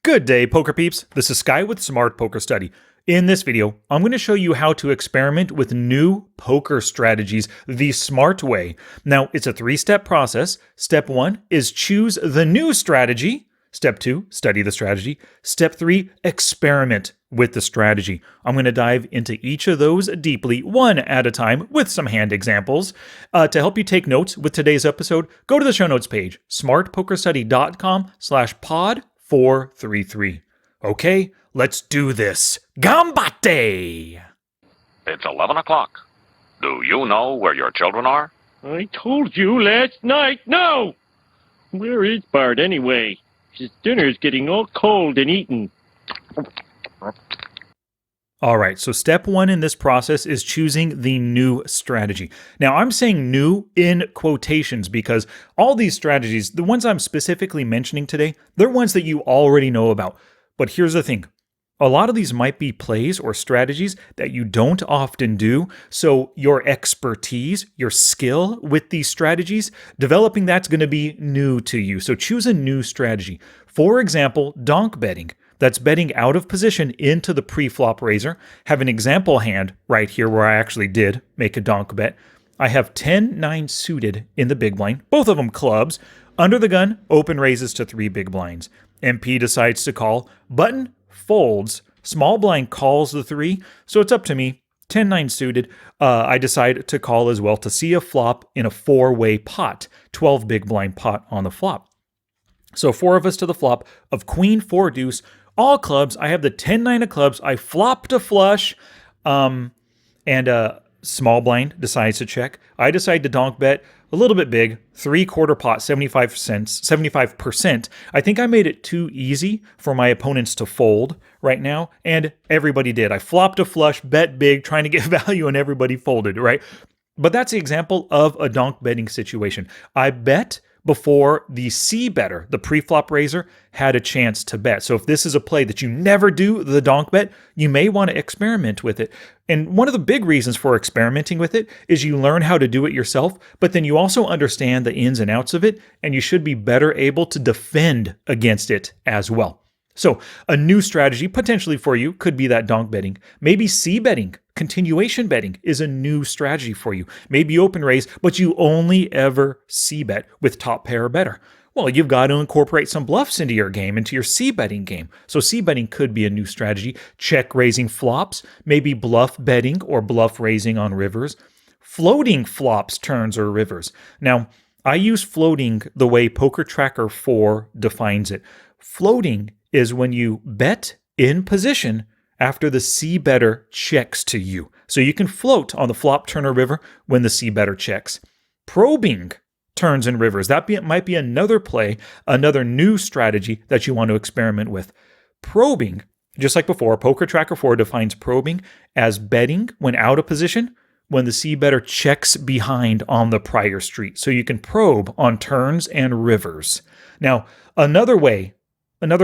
Good day, poker peeps. This is Sky with Smart Poker Study. In this video, I'm going to show you how to experiment with new poker strategies the smart way. Now, it's a three-step process. Step 1 is choose the new strategy. Step 2, study the strategy. Step 3, experiment with the strategy. I'm going to dive into each of those deeply, one at a time, with some hand examples. To help you take notes with today's episode, go to the show notes page, smartpokerstudy.com/pod433. Okay, let's do this. Gambate! It's 11 o'clock. Do you know where your children are? I told you last night. No! Where is Bart anyway? His dinner's getting all cold and eaten. All right, so step 1 in this process is choosing the new strategy. Now, I'm saying new in quotations because all these strategies, the ones I'm specifically mentioning today, they're ones that you already know about. But here's the thing. A lot of these might be plays or strategies that you don't often do, so your expertise, your skill with these strategies, developing that's going to be new to you. So choose a new strategy. For example, donk betting. That's betting out of position into the pre-flop raiser. Have an example hand right here where I actually did make a donk bet. I have 10-9 suited in the big blind, both of them clubs. Under the gun, open raises to 3 big blinds. MP decides to call. Button folds. Small blind calls the 3, so it's up to me. 10-9 suited. I decide to call as well to see a flop in a 4-way pot. 12 big blind pot on the flop. So 4 of us to the flop of queen, 4 deuce, all clubs. I have the 10-9 of clubs. I flop to flush, and small blind decides to check. I decide to donk bet a little bit big, 3/4 pot, 75%. I think I made it too easy for my opponents to fold right now, and everybody did. I flopped a flush, bet big, trying to get value, and everybody folded, right? But that's the example of a donk betting situation. I bet before the C-better, the pre-flop raiser, had a chance to bet. So if this is a play that you never do, the donk bet, you may want to experiment with it. And one of the big reasons for experimenting with it is you learn how to do it yourself, but then you also understand the ins and outs of it, and you should be better able to defend against it as well. So a new strategy potentially for you could be that donk betting. Maybe C-betting, continuation betting is a new strategy for you. Maybe open raise, but you only ever C-bet with top pair or better. Well, you've got to incorporate some bluffs into your game, into your C-betting game. So C-betting could be a new strategy. Check raising flops, maybe bluff betting or bluff raising on rivers. Floating flops, turns, or rivers. Now, I use floating the way Poker Tracker 4 defines it. Floating is when you bet in position after the C-better checks to you. So you can float on the flop, turn, or river when the C-better checks. Probing turns and rivers. That might be another play, another new strategy that you want to experiment with. Probing, just like before, Poker Tracker 4 defines probing as betting when out of position when the C-better checks behind on the prior street. So you can probe on turns and rivers. Now, another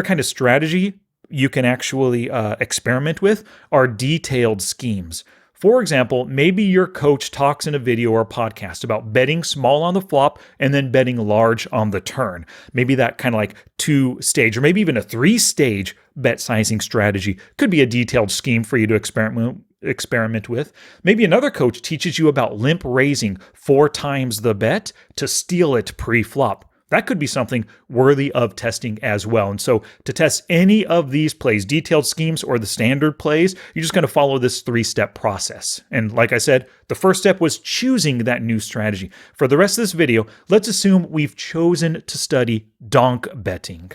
kind of strategy you can actually experiment with are detailed schemes. For example, maybe your coach talks in a video or podcast about betting small on the flop and then betting large on the turn. Maybe that kind of like 2-stage or maybe even a 3-stage bet sizing strategy could be a detailed scheme for you to experiment with. Maybe another coach teaches you about limp raising 4 times the bet to steal it pre-flop. That could be something worthy of testing as well. And so to test any of these plays, detailed schemes or the standard plays, you're just going to follow this 3-step process. And like I said, the first step was choosing that new strategy. For the rest of this video, let's assume we've chosen to study donk betting.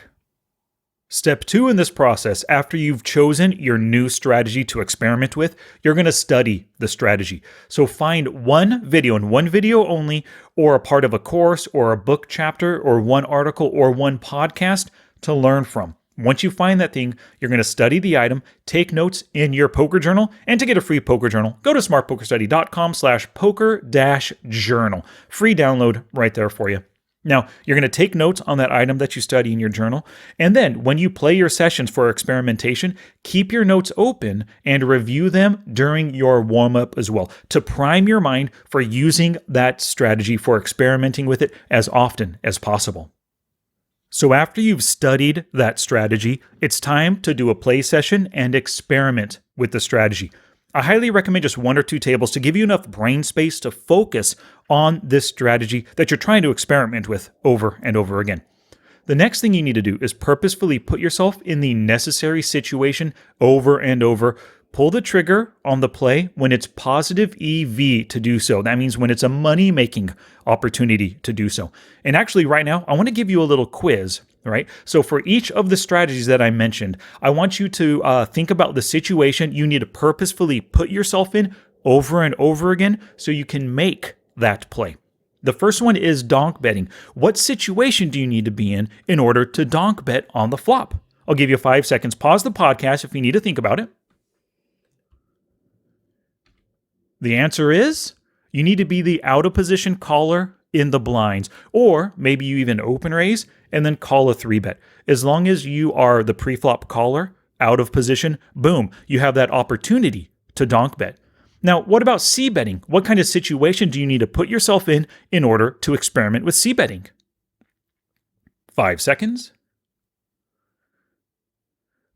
Step 2 in this process, after you've chosen your new strategy to experiment with, you're going to study the strategy. So find one video and one video only, or a part of a course or a book chapter or one article or one podcast to learn from. Once you find that thing, you're going to study the item, take notes in your poker journal, and to get a free poker journal, go to smartpokerstudy.com/poker-journal. Free download right there for you. Now, you're going to take notes on that item that you study in your journal, and then when you play your sessions for experimentation, keep your notes open and review them during your warm-up as well to prime your mind for using that strategy for experimenting with it as often as possible. So after you've studied that strategy, it's time to do a play session and experiment with the strategy. I highly recommend just 1 or 2 tables to give you enough brain space to focus on this strategy that you're trying to experiment with over and over again. The next thing you need to do is purposefully put yourself in the necessary situation over and over. Pull the trigger on the play when it's positive EV to do so. That means when it's a money-making opportunity to do so. And actually right now, I want to give you a little quiz, right? So for each of the strategies that I mentioned, I want you to think about the situation you need to purposefully put yourself in over and over again so you can make that play. The first one is donk betting. What situation do you need to be in order to donk bet on the flop? I'll give you 5 seconds. Pause the podcast if you need to think about it. The answer is you need to be the out of position caller in the blinds, or maybe you even open raise and then call a 3-bet. As long as you are the pre-flop caller out of position, boom, you have that opportunity to donk bet. Now, what about c-betting? What kind of situation do you need to put yourself in order to experiment with c-betting? 5 seconds.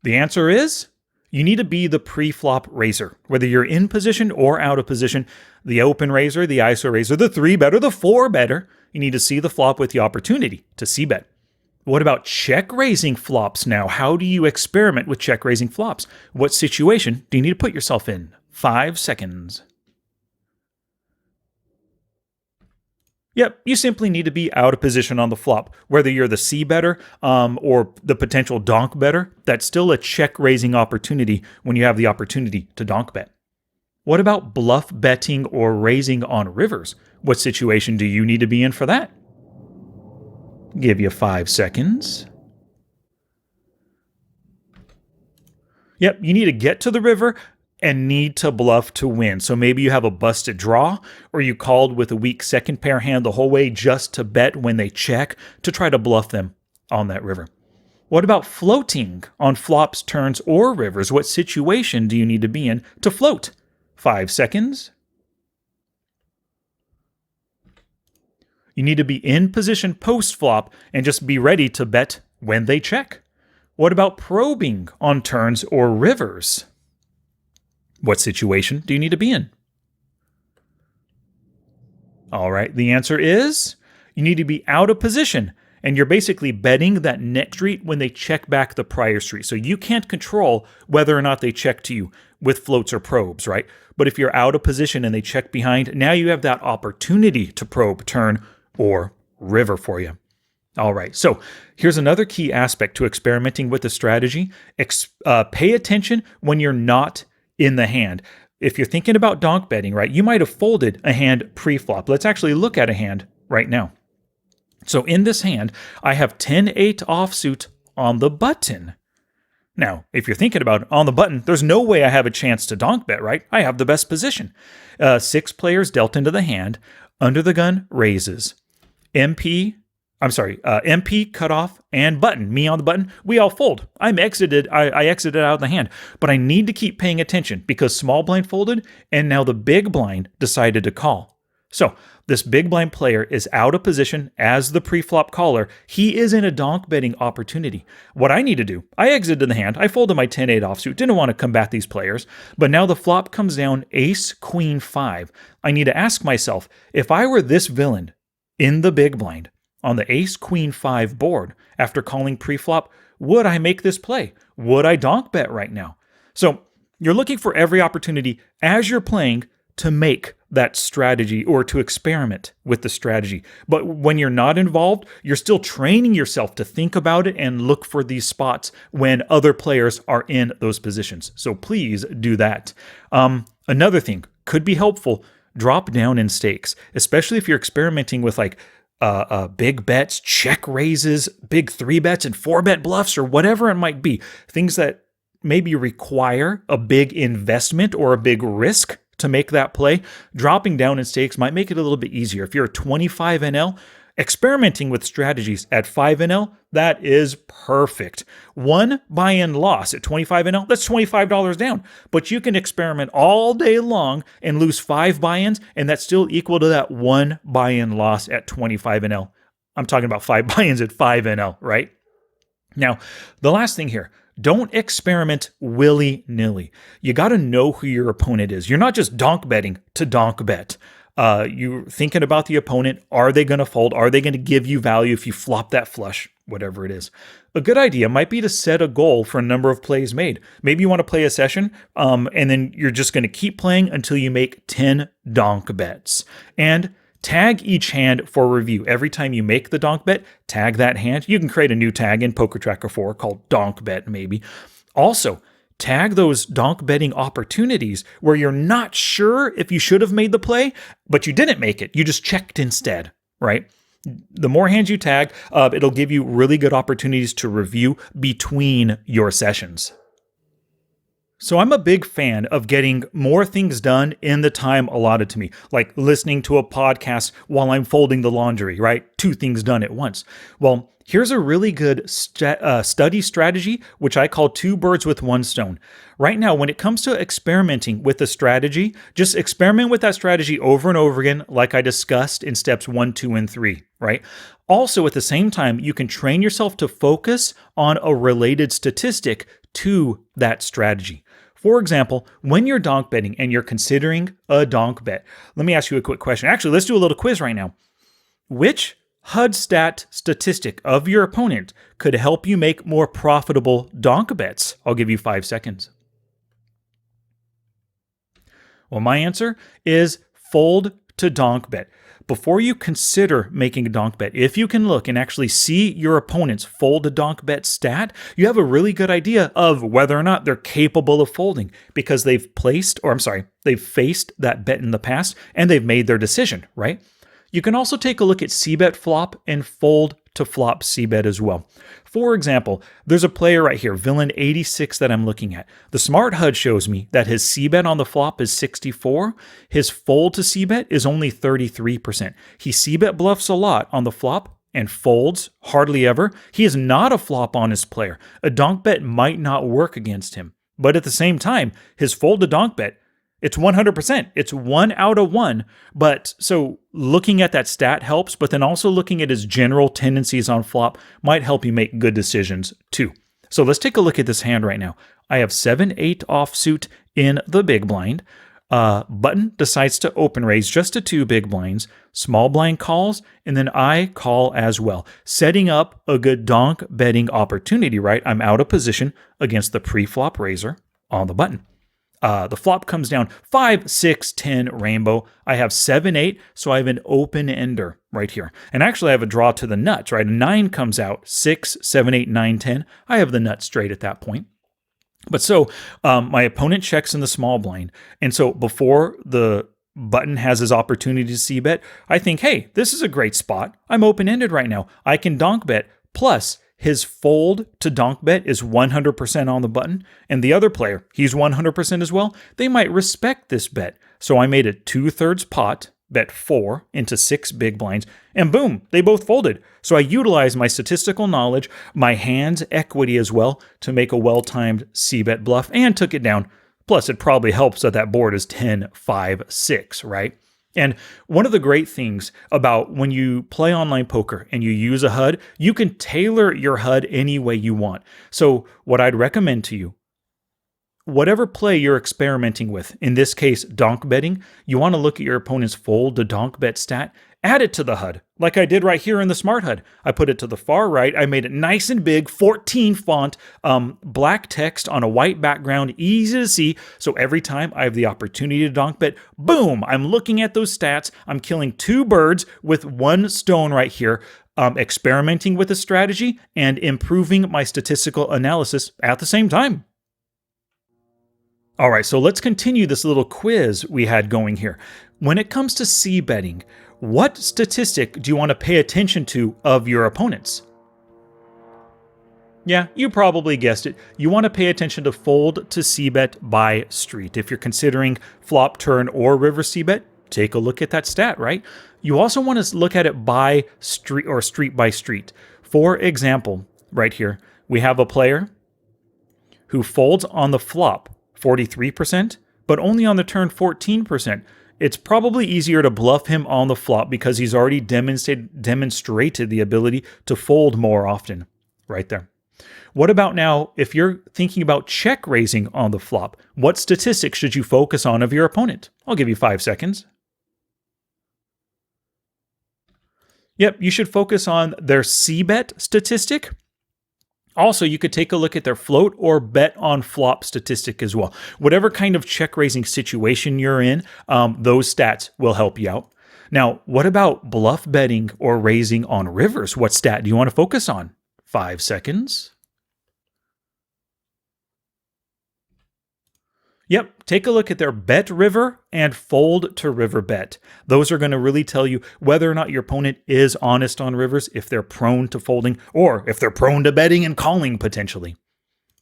The answer is you need to be the pre-flop raiser. Whether you're in position or out of position, the open raiser, the ISO raiser, the 3-bet, or the 4-better, you need to see the flop with the opportunity to c-bet. What about check-raising flops now? How do you experiment with check-raising flops? What situation do you need to put yourself in? 5 seconds. Yep, you simply need to be out of position on the flop. Whether you're the c-better or the potential donk better, that's still a check-raising opportunity when you have the opportunity to donk bet. What about bluff betting or raising on rivers? What situation do you need to be in for that? Give you 5 seconds. Yep, you need to get to the river and need to bluff to win. So maybe you have a busted draw, or you called with a weak second pair hand the whole way just to bet when they check to try to bluff them on that river. What about floating on flops, turns, or rivers? What situation do you need to be in to float? 5 seconds. You need to be in position post-flop and just be ready to bet when they check. What about probing on turns or rivers? What situation do you need to be in? All right, the answer is you need to be out of position, and you're basically betting that next street when they check back the prior street. So you can't control whether or not they check to you with floats or probes, right? But if you're out of position and they check behind, now you have that opportunity to probe, turn, or river for you. All right, so here's another key aspect to experimenting with the strategy. Pay attention when you're not in the hand. If you're thinking about donk betting, right, you might have folded a hand pre-flop. Let's actually look at a hand right now. So in this hand, I have 10-8 offsuit on the button. Now, if you're thinking about it, on the button, there's no way I have a chance to donk bet, right? I have the best position. 6 players dealt into the hand. Under the gun raises. MP cutoff, and button. Me on the button, we all fold. I exited out of the hand, but I need to keep paying attention because small blind folded, and now the big blind decided to call. So this big blind player is out of position as the pre-flop caller. He is in a donk betting opportunity. What I need to do, I exited the hand, I folded my 10-8 offsuit, didn't want to combat these players, but now the flop comes down ace, queen, 5. I need to ask myself, if I were this villain in the big blind, on the ace, queen, 5 board, after calling pre-flop, would I make this play? Would I donk bet right now? So you're looking for every opportunity as you're playing to make that strategy or to experiment with the strategy. But when you're not involved, you're still training yourself to think about it and look for these spots when other players are in those positions. So please do that. Another thing could be helpful, drop down in stakes, especially if you're experimenting with like big bets, check raises, big 3-bets and 4-bet bluffs, or whatever it might be. Things that maybe require a big investment or a big risk to make that play. Dropping down in stakes might make it a little bit easier. If you're a 25 NL, experimenting with strategies at 5 NL, that is perfect. One buy-in loss at 25 NL, that's $25 down. But you can experiment all day long and lose 5 buy-ins, and that's still equal to that one buy-in loss at 25 NL. I'm talking about 5 buy-ins at 5 NL, right? Now, the last thing here, don't experiment willy-nilly. You got to know who your opponent is. You're not just donk betting to donk bet. You're thinking about the opponent. Are they going to fold? Are they going to give you value if you flop that flush, whatever it is? A good idea might be to set a goal for a number of plays made. Maybe you want to play a session, and then you're just going to keep playing until you make 10 donk bets. And tag each hand for review. Every time you make the donk bet, tag that hand. You can create a new tag in Poker Tracker 4 called donk bet maybe. Also, tag those donk betting opportunities where you're not sure if you should have made the play, but you didn't make it. You just checked instead, right? The more hands you tag, it'll give you really good opportunities to review between your sessions. So I'm a big fan of getting more things done in the time allotted to me, like listening to a podcast while I'm folding the laundry, right? 2 things done at once. Well, here's a really good study strategy, which I call 2 birds with 1 stone. Right now, when it comes to experimenting with a strategy, just experiment with that strategy over and over again, like I discussed in steps 1, 2, and 3, right? Also, at the same time, you can train yourself to focus on a related statistic to that strategy. For example, when you're donk betting and you're considering a donk bet, let me ask you a quick question. Actually, let's do a little quiz right now. Which HUD stat statistic of your opponent could help you make more profitable donk bets? I'll give you 5 seconds. Well, my answer is fold to donk bet. Before you consider making a donk bet, if you can look and actually see your opponent's fold to donk bet stat, you have a really good idea of whether or not they're capable of folding because they've faced that bet in the past and they've made their decision, right? You can also take a look at c-bet flop and fold to flop c-bet as well. For example, there's a player right here, Villain 86, that I'm looking at. The smart HUD shows me that his c-bet on the flop is 64. His fold to c-bet is only 33%. He c-bet bluffs a lot on the flop and folds hardly ever. He is not a flop honest player. A donk bet might not work against him. But at the same time, his fold to donk bet, it's 100%. It's 1 out of 1. But so looking at that stat helps, but then also looking at his general tendencies on flop might help you make good decisions too. So let's take a look at this hand right now. I have 7-8 offsuit in the big blind. Button decides to open raise just to 2 big blinds. Small blind calls, and then I call as well, setting up a good donk betting opportunity, right? I'm out of position against the pre-flop raiser on the button. The flop comes down 5, 6, 10 rainbow. I have 7-8, so I have an open ender right here. And actually, I have a draw to the nuts, right? A 9 comes out, 6, 7, 8, 9, 10. I have the nuts straight at that point. But so my opponent checks in the small blind. And so before the button has his opportunity to c-bet, I think, hey, this is a great spot. I'm open-ended right now. I can donk bet. Plus, his fold to donk bet is 100% on the button, and the other player, he's 100% as well. They might respect this bet. So I made it 2/3 pot, bet 4 into 6 big blinds, and boom, they both folded. So I utilized my statistical knowledge, my hand's equity as well, to make a well-timed c-bet bluff and took it down. Plus, it probably helps that that board is 10, 5, 6, right? And one of the great things about when you play online poker and you use a HUD, you can tailor your HUD any way you want. So what I'd recommend to you, whatever play you're experimenting with, in this case, donk betting, you want to look at your opponent's fold to donk bet stat, add it to the HUD, like I did right here in the smart HUD. I put it to the far right. I made it nice and big, 14 font, black text on a white background, easy to see. So every time I have the opportunity to donk bet, boom, I'm looking at those stats. I'm killing 2 birds with 1 stone right here, experimenting with a strategy and improving my statistical analysis at the same time. All right, so let's continue this little quiz we had going here. When it comes to c-betting, what statistic do you want to pay attention to of your opponents? Yeah, you probably guessed it. You want to pay attention to fold to c-bet by street. If you're considering flop, turn, or river c-bet, take a look at that stat, right? You also want to look at it by street or street by street. For example, right here, we have a player who folds on the flop 43%, but only on the turn 14%. It's probably easier to bluff him on the flop because he's already demonstrated the ability to fold more often. Right there. What about now, if you're thinking about check raising on the flop, what statistics should you focus on of your opponent? I'll give you 5 seconds. Yep, you should focus on their C-bet statistic. Also, you could take a look at their float or bet on flop statistic as well. Whatever kind of check raising situation you're in, those stats will help you out. Now, what about bluff betting or raising on rivers? What stat do you want to focus on? 5 seconds. Yep, take a look at their bet river and fold to river bet. Those are going to really tell you whether or not your opponent is honest on rivers, if they're prone to folding, or if they're prone to betting and calling potentially.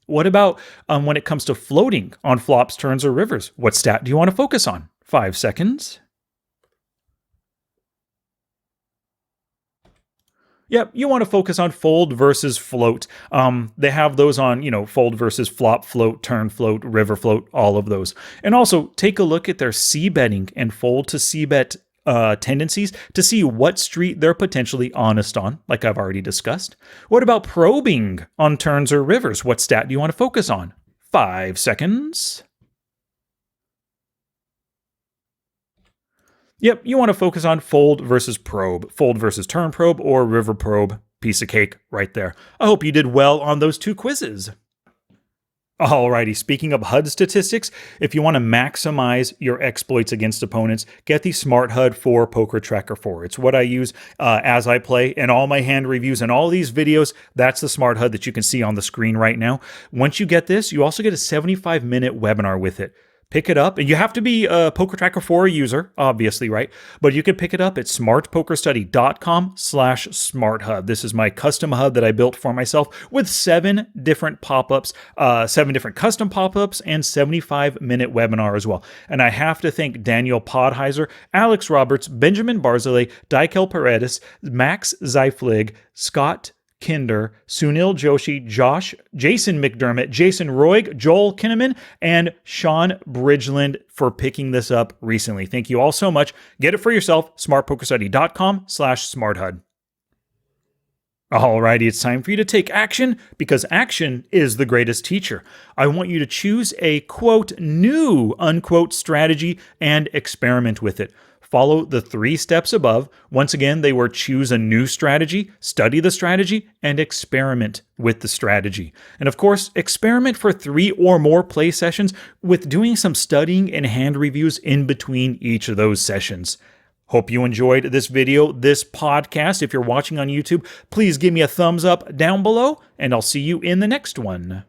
What about when it comes to floating on flops, turns, or rivers? What stat do you want to focus on? 5 seconds. Yep, you want to focus on fold versus float. They have those on, fold versus flop, float, turn, float, river float, all of those. And also take a look at their C-betting and fold to C-bet tendencies to see what street they're potentially honest on, like I've already discussed. What about probing on turns or rivers? What stat do you want to focus on? 5 seconds. Yep, you want to focus on fold versus probe, fold versus turn probe, or river probe. Piece of cake right there. I hope you did well on those 2 quizzes. Alrighty, speaking of HUD statistics, if you want to maximize your exploits against opponents, get the Smart HUD for Poker Tracker 4. It's what I use as I play in all my hand reviews and all these videos. That's the Smart HUD that you can see on the screen right now. Once you get this, you also get a 75-minute webinar with it. Pick it up, and you have to be a Poker Tracker 4 user, obviously, right? But you can pick it up at smartpokerstudy.com/smarthud. This is my custom HUD that I built for myself with 7 different pop-ups, 7 different custom pop-ups, and 75-minute webinar as well. And I have to thank Daniel Podheiser, Alex Roberts, Benjamin Barzilay, Daikel Paredes, Max Zeiflig, Scott Kinder, Sunil Joshi, Jason McDermott, Jason Roig, Joel Kinnaman, and Sean Bridgeland for picking this up recently. Thank you all so much. Get it for yourself, smartpokerstudy.com/smarthud. Alrighty, it's time for you to take action because action is the greatest teacher. I want you to choose a quote new unquote strategy and experiment with it. Follow the 3 steps above. Once again, they were choose a new strategy, study the strategy, and experiment with the strategy. And of course, experiment for 3 or more play sessions with doing some studying and hand reviews in between each of those sessions. Hope you enjoyed this video, this podcast. If you're watching on YouTube, please give me a thumbs up down below, and I'll see you in the next one.